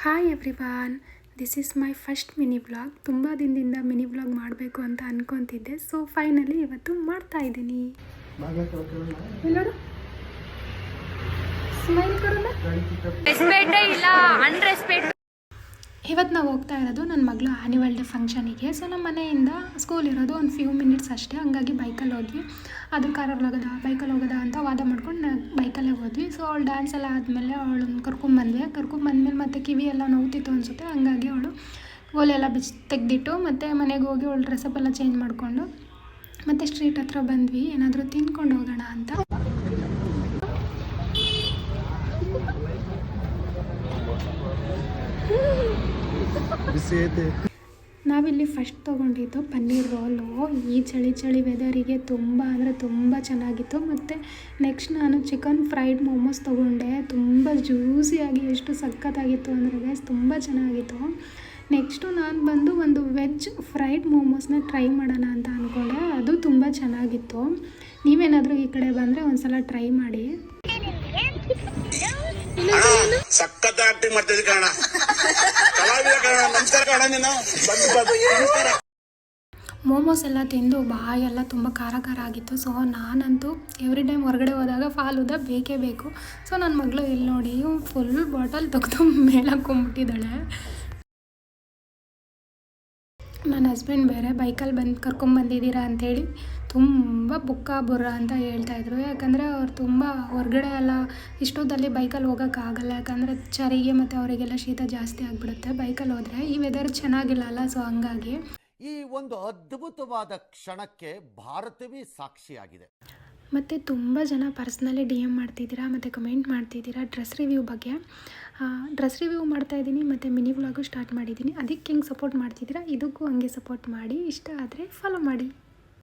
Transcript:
Hi everyone, this is my first mini vlog. ತುಂಬ ದಿನದಿಂದ mini vlog ಮಾಡಬೇಕು ಅಂತ ಅನ್ಕೊತಿದ್ದೆ. ಸೊ ಫೈನಲಿ ಇವತ್ತು ಮಾಡ್ತಾ ಇದ್ದೀನಿ. ಇವತ್ತು ನಾವು ಹೋಗ್ತಾ ಇರೋದು ನನ್ನ ಮಗಳು ಆ್ಯನಿವಲ್ ಡೇ ಫಂಕ್ಷನಿಗೆ. ಸೊ ನಮ್ಮ ಮನೆಯಿಂದ ಸ್ಕೂಲ್ ಇರೋದು ಒಂದು ಫ್ಯೂ ಮಿನಿಟ್ಸ್ ಅಷ್ಟೇ, ಹಂಗಾಗಿ ಬೈಕಲ್ಲಿ ಹೋದ್ವಿ. ಅದು ಕಾರಲ್ಲಿ ಹೋಗೋದಾ ಬೈಕಲ್ಲಿ ಹೋಗೋದಾ ಅಂತ ವಾದ ಮಾಡ್ಕೊಂಡು ಬೈಕಲ್ಲೇ ಹೋದ್ವಿ. ಸೊ ಅವಳು ಡ್ಯಾನ್ಸ್ ಎಲ್ಲ ಆದಮೇಲೆ ಅವಳನ್ನ ಕರ್ಕೊಂಡ್ಬಂದ್ಮೇಲೆ ಮತ್ತೆ ಕಿವಿ ಎಲ್ಲ ನೋವ್ತಿತ್ತು ಅನಿಸುತ್ತೆ. ಹಂಗಾಗಿ ಅವಳು ಓಲೆಲ್ಲ ತೆಗೆದಿಟ್ಟು ಮತ್ತು ಮನೆಗೆ ಹೋಗಿ ಅವಳು ಡ್ರೆಸ್ಸಪ್ ಎಲ್ಲ ಚೇಂಜ್ ಮಾಡಿಕೊಂಡು ಮತ್ತು ಸ್ಟ್ರೀಟ್ ಹತ್ರ ಬಂದ್ವಿ ಏನಾದರೂ ತಿನ್ಕೊಂಡು ಹೋಗೋಣ ಅಂತ. ನಾವಿಲ್ಲಿ ಫಸ್ಟ್ ತೊಗೊಂಡಿದ್ದು ಪನ್ನೀರ್ ರೋಲು. ಈ ಚಳಿ ವೆದರಿಗೆ ತುಂಬ ಅಂದರೆ ತುಂಬ ಚೆನ್ನಾಗಿತ್ತು. ಮತ್ತು ನೆಕ್ಸ್ಟ್ ನಾನು ಚಿಕನ್ ಫ್ರೈಡ್ ಮೋಮೋಸ್ ತೊಗೊಂಡೆ. ತುಂಬ ಜ್ಯೂಸಿಯಾಗಿ ಎಷ್ಟು ಸಖತ್ತಾಗಿತ್ತು ಅಂದರೆ ಗೈಸ್, ತುಂಬ ಚೆನ್ನಾಗಿತ್ತು. ನೆಕ್ಸ್ಟು ನಾನು ಬಂದು ಒಂದು ವೆಜ್ ಫ್ರೈಡ್ ಮೋಮೋಸ್ನ ಟ್ರೈ ಮಾಡೋಣ ಅಂತ ಅಂದ್ಕೊಂಡೆ. ಅದು ತುಂಬ ಚೆನ್ನಾಗಿತ್ತು. ನೀವೇನಾದರೂ ಈ ಕಡೆ ಬಂದರೆ ಒಂದು ಸಲ ಟ್ರೈ ಮಾಡಿ. ಮೋಮೋಸ್ ಎಲ್ಲ ತಿಂದು ಬಾಯೆಲ್ಲ ತುಂಬ ಖಾರ ಆಗಿತ್ತು. ಸೊ ನಾನಂತೂ ಎವ್ರಿ ಟೈಮ್ ಹೊರಗಡೆ ಹೋದಾಗ ಫಾಲೂದ ಬೇಕೇ ಬೇಕು. ಸೊ ನನ್ನ ಮಗಳು ಇಲ್ಲಿ ನೋಡಿ ಫುಲ್ ಬಾಟಲ್ ತೆಗೆದು ಮೇಲಾಕೊಂಬಿಟ್ಟಿದ್ದಾಳೆ. ನನ್ನ ಹಸ್ಬೆಂಡ್ ಬೇರೆ ಬೈಕಲ್ಲಿ ಕರ್ಕೊಂಬಂದಿದ್ದೀರಾ ಅಂಥೇಳಿ ತುಂಬ ಬುರ್ರ ಅಂತ ಹೇಳ್ತಾಯಿದ್ರು. ಯಾಕಂದರೆ ಅವ್ರು ತುಂಬ ಹೊರಗಡೆ ಎಲ್ಲ ಇಷ್ಟೊತ್ತಲ್ಲಿ ಬೈಕಲ್ಲಿ ಹೋಗೋಕ್ಕಾಗಲ್ಲ. ಯಾಕಂದರೆ ಚರಿಗೆ ಮತ್ತು ಅವರಿಗೆಲ್ಲ ಶೀತ ಜಾಸ್ತಿ ಆಗಿಬಿಡುತ್ತೆ ಬೈಕಲ್ಲಿ ಹೋದರೆ. ಈ ವೆದರ್ ಚೆನ್ನಾಗಿಲ್ಲ ಅಲ್ಲ, ಸೊ ಹಂಗಾಗಿ ಈ ಒಂದು ಅದ್ಭುತವಾದ ಕ್ಷಣಕ್ಕೆ ಭಾರತವೇ ಸಾಕ್ಷಿಯಾಗಿದೆ. ಮತ್ತು ತುಂಬ ಜನ ಪರ್ಸ್ನಲಿ DM ಮಾಡ್ತಿದ್ದೀರಾ ಮತ್ತು ಕಮೆಂಟ್ ಮಾಡ್ತಿದ್ದೀರಾ ಡ್ರೆಸ್ ರಿವ್ಯೂ ಬಗ್ಗೆ. ಡ್ರೆಸ್ ರಿವ್ಯೂ ಮಾಡ್ತಾಯಿದ್ದೀನಿ ಮತ್ತು ಮಿನಿ ವ್ಲಾಗು ಸ್ಟಾರ್ಟ್ ಮಾಡಿದ್ದೀನಿ. ಅದಕ್ಕೆ ಹೆಂಗೆ ಸಪೋರ್ಟ್ ಮಾಡ್ತಿದ್ದೀರಾ ಇದಕ್ಕೂ ಹಂಗೆ ಸಪೋರ್ಟ್ ಮಾಡಿ. ಇಷ್ಟ ಆದರೆ ಫಾಲೋ ಮಾಡಿ.